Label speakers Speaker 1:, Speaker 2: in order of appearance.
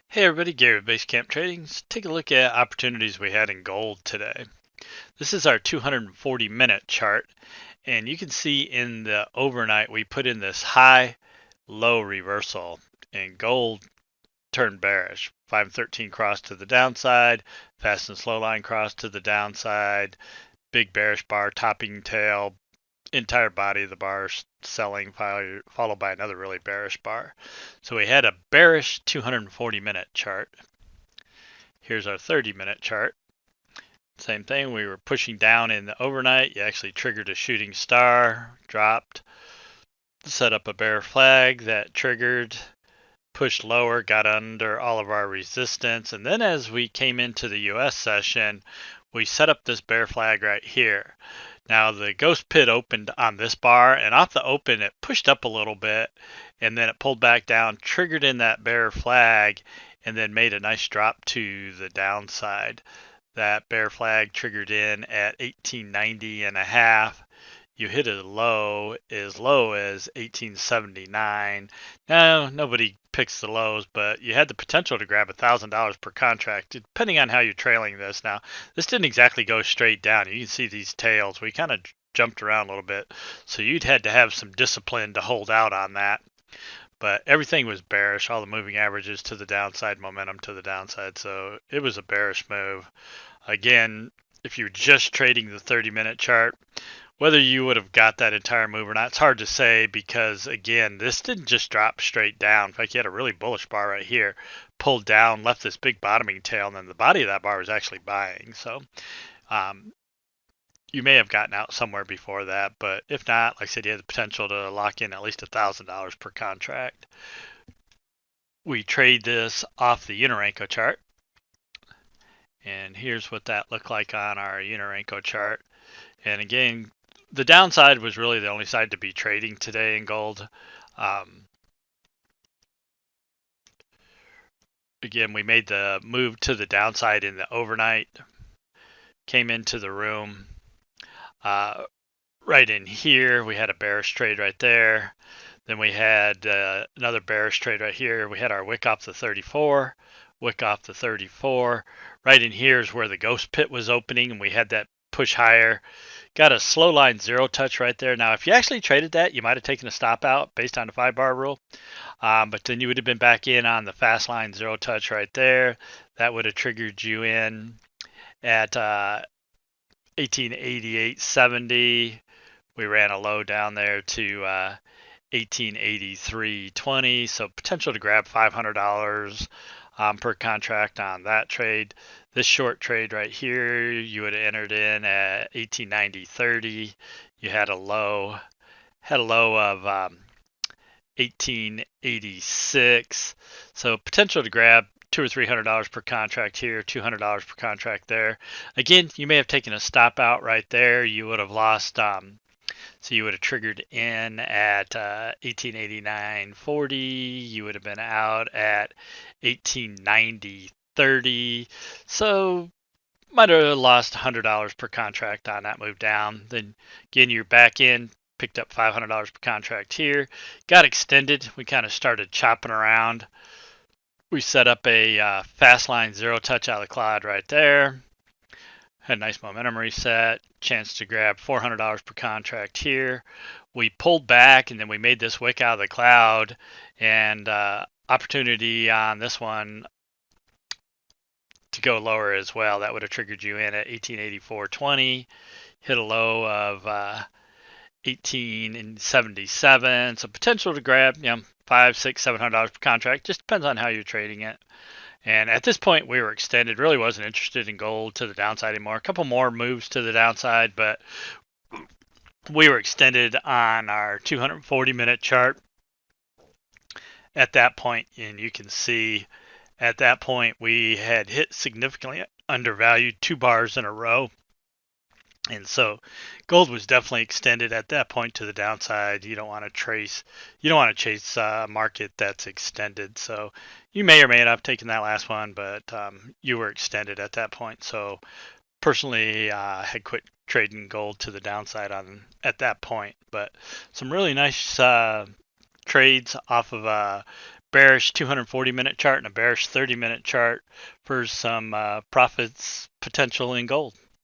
Speaker 1: Hey everybody, Gary with Basecamp Trading. Let's take a look at opportunities we had in gold today. This is our 240-minute chart, and you can see in the overnight we put in this high-low reversal, and gold turned bearish. 513 cross to the downside, fast and slow line cross to the downside, big bearish bar, topping tail, entire body of the bar selling, followed by another really bearish bar. So we had a bearish 240-minute chart. Here's our 30-minute chart. Same thing, we were pushing down in the overnight. You actually triggered a shooting star, dropped, set up a bear flag that triggered, pushed lower, got under all of our resistance. And then as we came into the US session, we set up this bear flag right here. Now the ghost pit opened on this bar, and off the open it pushed up a little bit, and then it pulled back down, triggered in that bear flag, and then made a nice drop to the downside. That bear flag triggered in at 1890 and a half. You hit a low as low as 1879. Now, nobody picks the lows, but you had the potential to grab $1,000 per contract, depending on how you're trailing this. Now, this didn't exactly go straight down. You can see these tails. We kind of jumped around a little bit, so you'd had to have some discipline to hold out on that. But everything was bearish, all the moving averages to the downside, momentum to the downside, so it was a bearish move. Again, if you're just trading the 30-minute chart, whether you would have got that entire move or not, it's hard to say because, again, this didn't just drop straight down. In fact, you had a really bullish bar right here, pulled down, left this big bottoming tail, and then the body of that bar was actually buying. So you may have gotten out somewhere before that, but if not, like I said, you had the potential to lock in at least $1,000 per contract. We trade this off the Unirenko chart. And here's what that looked like on our Unirenko chart. And again, the downside was really the only side to be trading today in gold. Again, we made the move to the downside in the overnight, came into the room. Right in here, we had a bearish trade right there. Then we had another bearish trade right here. We had our wick off the 34, wick off the 34. Right in here is where the ghost pit was opening, and we had that push higher. Got a slow line zero touch right there. Now, if you actually traded that, you might have taken a stop out based on the 5-bar rule. But then you would have been back in on the fast line zero touch right there. That would have triggered you in at 1888.70. We ran a low down there to 1883.20. So potential to grab $500 per contract on that trade. This short trade right here, you would have entered in at 1890.30. You had a low of 1886. So potential to grab $200 or $300 per contract here, $200 per contract there. Again, you may have taken a stop out right there. You would have lost. So you would have triggered in at 1889.40. You would have been out at 1890.30. So might have lost $100 per contract on that move down. Then again, you're back in, picked up $500 per contract here. Got extended. We kind of started chopping around. We set up a fast line zero touch out of the cloud right there. Had a nice momentum reset, chance to grab $400 per contract here. We pulled back and then we made this wick out of the cloud, and opportunity on this one to go lower as well. That would have triggered you in at 1884.20, hit a low of 1877. So potential to grab, $500, $600, $700 per contract. Just depends on how you're trading it. And at this point, we were extended. Really wasn't interested in gold to the downside anymore. A couple more moves to the downside, but we were extended on our 240-minute chart at that point. And you can see at that point, we had hit significantly undervalued 2 bars in a row. And so gold was definitely extended at that point to the downside. You don't want to chase a market that's extended. So you may or may not have taken that last one, but you were extended at that point. So personally, had quit trading gold to the downside at that point. But some really nice trades off of bearish 240-minute chart and a bearish 30-minute chart for some profits potential in gold.